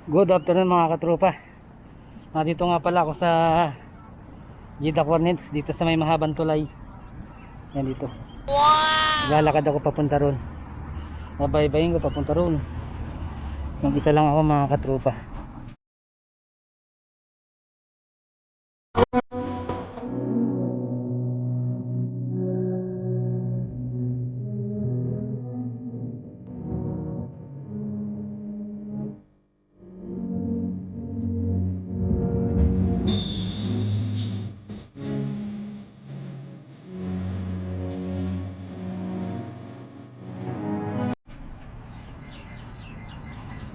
Good afternoon mga katropa. Dito nga pala ako sa Jeddah Cornets, dito sa may mahabang tulay. Yan dito. Wow! Lalakad ako papunta ron. Babaybayin ko papunta ron. Mag-isa lang ako mga katropa.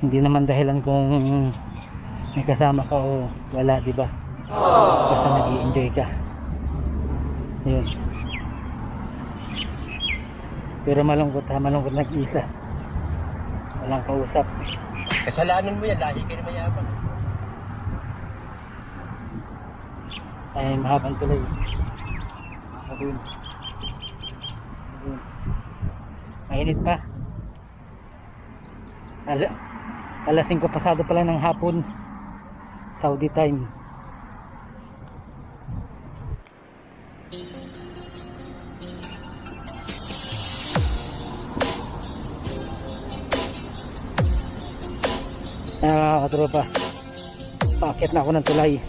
Hindi naman dahilan kung may kasama ka o wala, di ba? Basta nag-i-enjoy ka. Ayun. Pero malungkot ha, malungkot nag-isa. Walang kausap. Kasalanan mo yan, lahi ka na mayabang. Ay, mahabang tuloy. Ayun. Ayun. Mainit pa. Alas 5 pasado pala ng hapon, Saudi time. Katropa, paakit na ako ng tulay.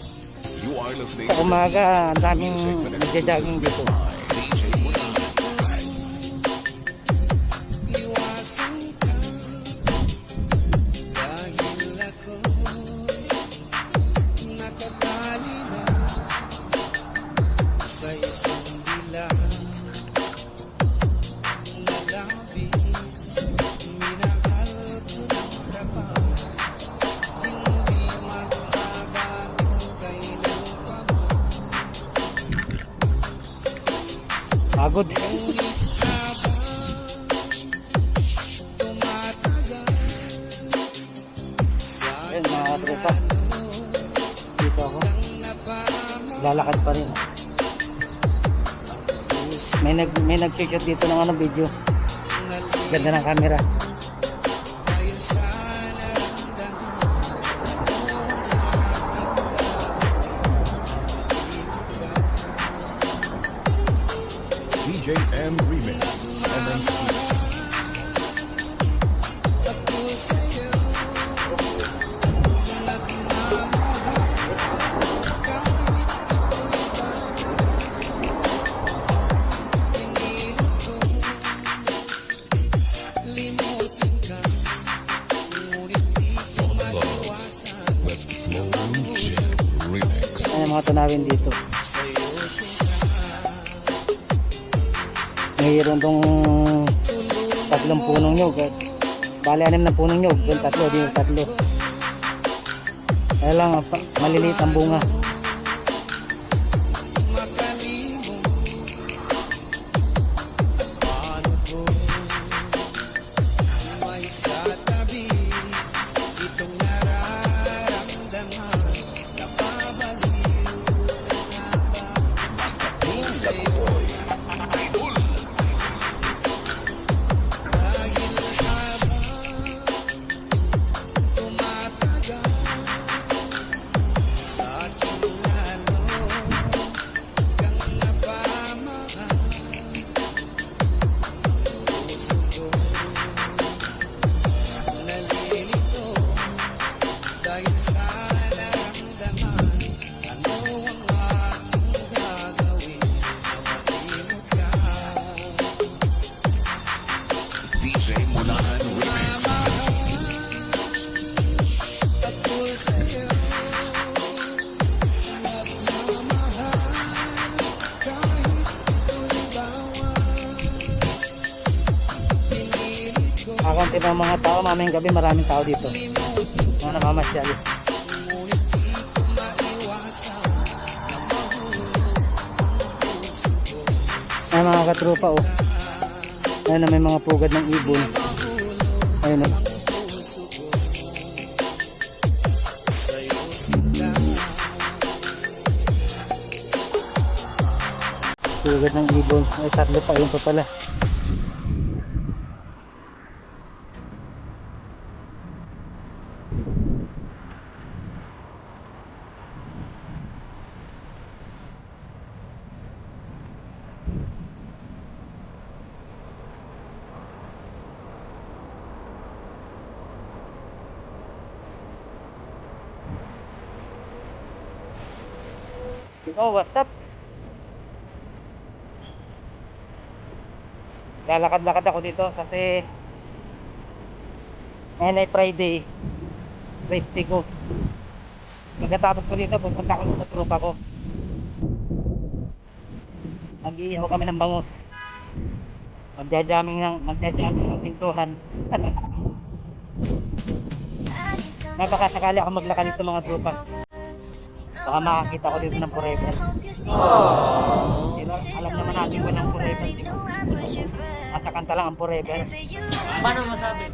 Sa umaga, ang daming nagja-jogging dito. Pagod. Ayun mga katropa, dito ako, lalakad pa rin. May nag-shoot dito ng video. Ganda ng camera. DJM Remix MNC. Ano mga tunawin dito? Mayroon tong tatlong punong nyog. Bali 6 na punong nyog. Doon tatlo, dito tatlo. Kaya lang maliliit ang bunga. Kakunti ng mga tao, mamayang gabi maraming tao dito. Mga namamasyal. Ay mga katropa oh. Ayun na may mga pugad ng ibon. Ayun oh. Pugad ng ibon. Ay tatlo pa, yun pa pala. Oh, what's up? Lalakad-lakad ako dito kasi ngayon ay Friday. Rest ko. Pagkatapos ko dito, pupunta ako sa tropa ko. Mag-iihaw kami ng bangus. Magja-jamming ng pintuhan. Napakasakali ako maglakad dito mga tropa. Baka makakita ko dito ng forever. Diba? Alam naman natin walang forever, diba? Nasa kanta lang ang forever. Paano masabi?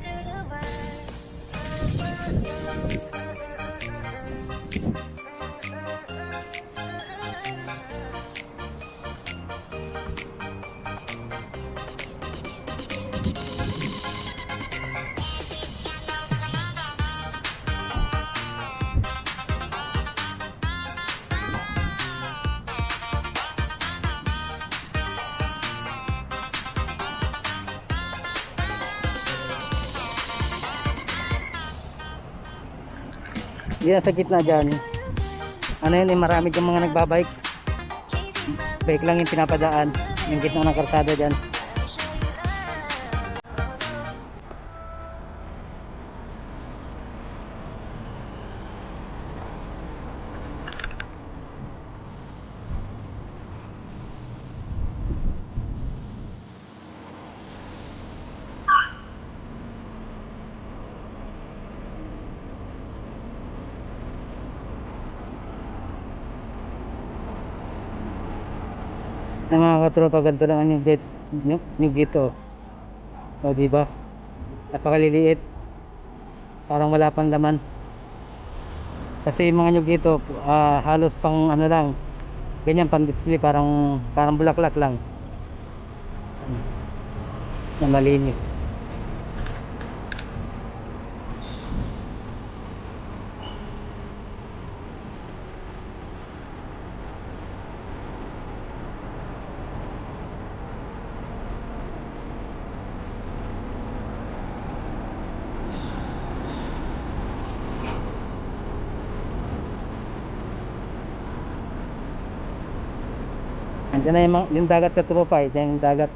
Diyan sa gitna dyan, ano yun, marami dyan mga nagbabike. Bike lang yung pinapadaan, yung gitna ng karsada dyan. Na mga katropa, ganito lang ang yung gito. O diba? Napakaliliit. Parang wala pang laman. Kasi yung mga nyug dito, halos pang ano lang. Ganyan pang display, parang bulaklak lang. Na malinis. Andiyan na yung dagat ka tropa, yan yung dagat.